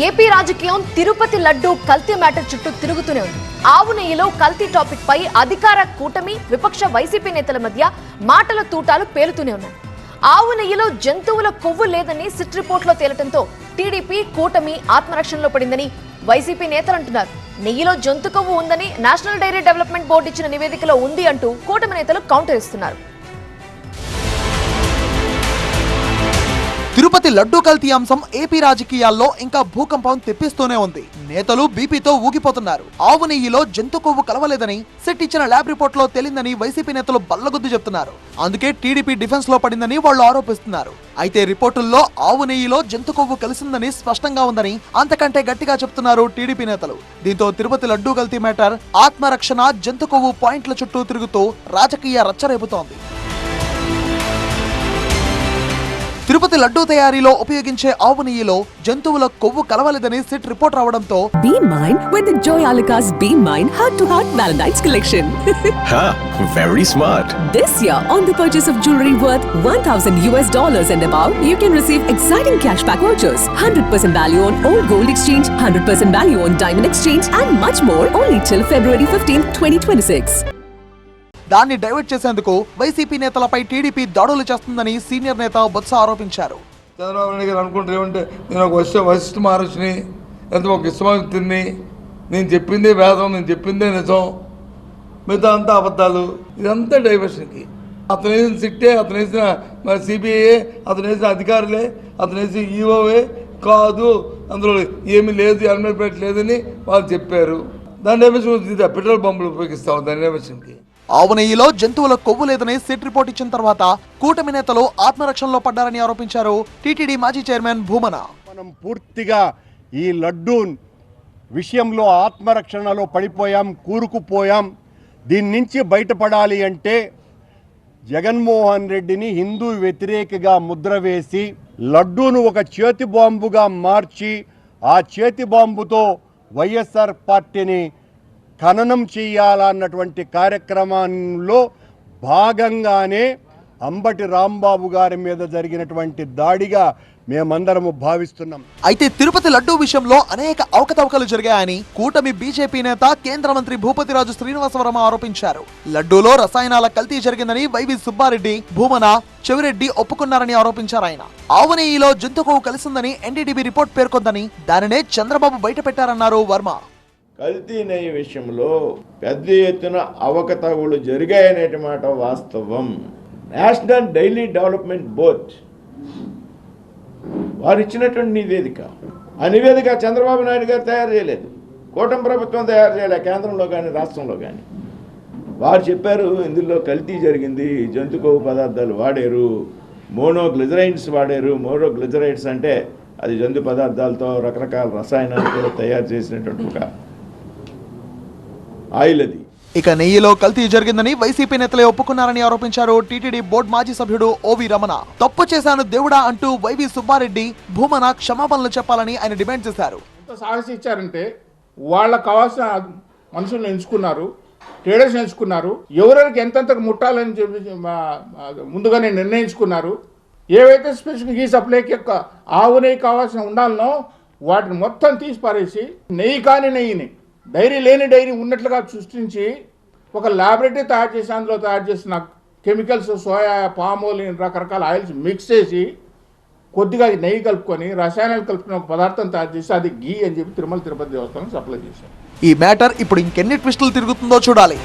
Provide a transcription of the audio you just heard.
AP రాజకీయం తిరుపతి లడ్డు కల్తీ matter చుట్టూ తిరుగుతూనే ఉంది. ఆవు నెయ్యిలో కల్తీ టాపిక్ పై అధికార కూటమి విపక్ష వైసీపీ నేతల మధ్య మాటల తూటాలు పేలుతూనే ఉన్నాయి. ఆవు నెయ్యిలో జంతువుల కొవ్వు లేదని సిట్ రిపోర్ట్ లో తేలటంతో టీడీపీ కూటమి ఆత్మరక్షణలో పడిందని వైసీపీ నేతలు అంటున్నారు. నెయ్యిలో జంతు కొవ్వు ఉందని నేషనల్ డైరీ డెవలప్మెంట్ బోర్డు ఇచ్చిన నివేదికలో ఉంది అంటూ కూటమి నేతలు కౌంటర్ ఇస్తున్నారు. తిరుపతి లడ్డూ కల్తీ అంశం ఏపీ రాజకీయాల్లో ఇంకా భూకంపం తెప్పిస్తూనే ఉంది. నేతలు బీపీతో ఊగిపోతున్నారు. ఆవు నెయ్యిలో జంతు కొవ్వు కలవలేదని సెట్ ఇచ్చిన ల్యాబ్ రిపోర్ట్ లో తేలిందని వైసీపీ నేతలు బల్లగుద్దు చెప్తున్నారు. అందుకే టీడీపీ డిఫెన్స్ లో పడిందని వాళ్ళు ఆరోపిస్తున్నారు. అయితే రిపోర్టుల్లో ఆవు నెయ్యిలో జంతు కొవ్వు కలిసిందని స్పష్టంగా ఉందని అంతకంటే గట్టిగా చెప్తున్నారు టీడీపీ నేతలు. దీంతో తిరుపతి లడ్డూ కల్తీ మ్యాటర్ ఆత్మరక్షణ జంతు కొవ్వు పాయింట్ల చుట్టూ తిరుగుతూ రాజకీయ రచ్చరేపుతోంది. తిరుపతి లడ్డూ తయారీలో ఉపయోగించే ఆవు నెయ్యిలో జంతువుల కొవ్వు కలవలేదని సిట్ రిపోర్ట్ రావడంతో Be mine with the Joy Alucas Be Mine Heart to Heart Valentine's collection. Very smart. This year, on the purchase of jewelry worth $1,000 and above, you can receive exciting cashback vouchers, 100% value on old gold exchange, 100% value on diamond exchange, and much more only till February 15, 2026. దాన్ని divert చేసేందుకు YCP నేతలపై TDP దాడులు చేస్తుందని senior నేత బొత్స ఆరోపించారు. చంద్రబాబు నాయుడు గారు అనుకుంటారు ఏమంటే నేను ఒక వశిష్ఠ మహర్షిని లేదా ఒక ఇష్టమని నేను చెప్పిందే వేదం, నేను చెప్పిందే నిజం, మిగతా అంతా అబద్ధాలు. ఇదంతా డైవర్షన్కి. అతను వేసిన సిట్టే, అతను వేసిన సిబిఐ, అతను వేసిన అధికారులే, అతను వేసిన ఈఓవే కాదు, అందులో ఏమీ లేదు, అన్మెట్ లేదని వాళ్ళు చెప్పారు. దాని డైవర్షన్ పెట్రోల్ పంపులు ఉపయోగిస్తాం దాని డైవర్షన్కి. ఆవు నెయ్యిలో జంతువుల కొవ్వు లేదని సిట్ రిపోర్ట్ ఇచ్చిన తర్వాత కూటమి నేతలు ఆత్మరక్షణలో పడ్డారని ఆరోపించారు టీటీడీ మాజీ చైర్మన్ భూమన. మనం పూర్తిగా ఈ లడ్డూ విషయంలో ఆత్మరక్షణలో పడిపోయాం, కూరుకుపోయాం. దీని నుంచి బయటపడాలి అంటే జగన్మోహన్ రెడ్డిని హిందూ వ్యతిరేకగా ముద్ర వేసి లడ్డూను ఒక చేతి బాంబుగా మార్చి ఆ చేతి బాంబుతో వైఎస్ఆర్ పార్టీని ఖననం చేయాలన్నటువంటి కార్యక్రమంలో భాగంగానే అంబటి రాంబాబు గారి మీద జరిగినటువంటి దాడిగా మేమందరము భావిస్తున్నాం. అయితే తిరుపతి లడ్డూ విషయంలో అనేక అవకతవకలు జరిగాయని కూటమి బీజేపీ నేత కేంద్ర మంత్రి భూపతిరాజు శ్రీనివాసవర్మ ఆరోపించారు. లడ్డూలో రసాయనాల కల్తీ జరిగిందని వైవి సుబ్బారెడ్డి, భూమన, చెవిరెడ్డి ఒప్పుకున్నారని ఆరోపించారు ఆయన. ఆవు నెయ్యిలో జంతు కొవ్వు కలిసిందని ఎన్డీడీబీ రిపోర్ట్ పేర్కొందని దానినే చంద్రబాబు బయట పెట్టారన్నారు వర్మ. కల్తీ నెయ్యి విషయంలో పెద్ద ఎత్తున అవకతవకలు జరిగాయనేటి మాట వాస్తవం. నేషనల్ డైరీ డెవలప్మెంట్ బోర్డ్ వారు ఇచ్చినటువంటి నివేదిక, ఆ నివేదిక చంద్రబాబు నాయుడు గారు తయారు చేయలేదు, కూటమి ప్రభుత్వం తయారు చేయలేదు, కేంద్రంలో కానీ రాష్ట్రంలో కానీ. వారు చెప్పారు ఇందులో కల్తీ జరిగింది, జంతు కొవ్వు పదార్థాలు వాడారు, మోనోగ్లిజరైడ్స్ వాడారు. మోనోగ్లిజరైడ్స్ అంటే అది జంతు పదార్థాలతో రకరకాల రసాయనాలతో తయారు చేసినటువంటి ఒక ఆయిల్ అది. ఇక నెయ్యిలో కల్తీ జరిగిందని వైసీపీ నేతలే ఒప్పుకున్నారని ఆరోపించారు టీటీడీ బోర్డు మాజీ సభ్యుడు ఓవి రమణ. తప్పు చేశాను దేవుడా అంటూ వైవి సుబ్బారెడ్డి, భూమన క్షమాపణలు చెప్పాలని ఆయన డిమాండ్ చేశారు. ఎంత సాహసం ఇచ్చారంటే వాళ్ళకు కావాల్సిన మనుషులను ఎంచుకున్నారు, ట్రేడర్స్ ఎంచుకున్నారు, ఎవరెవరికి ఎంతెంతకు ముట్టాలని చెప్పి ముందుగానే నిర్ణయించుకున్నారు. ఏవైతే స్పెసిఫిక్ ఈ సప్లైకి యొక్క ఆవు నెయ్యి కావాల్సిన ఉండాలనో వాటిని మొత్తం తీసి పారేసి నెయ్యి కాని నెయ్యిని, డైరీ లేని డైరీ ఉన్నట్లుగా సృష్టించి ఒక ల్యాబొరేటరీ తయారు చేసి అందులో తయారు చేసిన కెమికల్స్, సోయా, పామోలిన్, రకరకాల ఆయిల్స్ మిక్స్ చేసి కొద్దిగా నెయ్యి కలుపుకొని రసాయనాలు కలుపుకుని ఒక పదార్థం తయారు చేసి అది గీ అని చెప్పి తిరుమల తిరుపతి దేవస్థానం సప్లై చేశారు. ఈ మ్యాటర్ ఇప్పుడు ఇంకెన్ని ట్విస్టులు తిరుగుతుందో చూడాలి.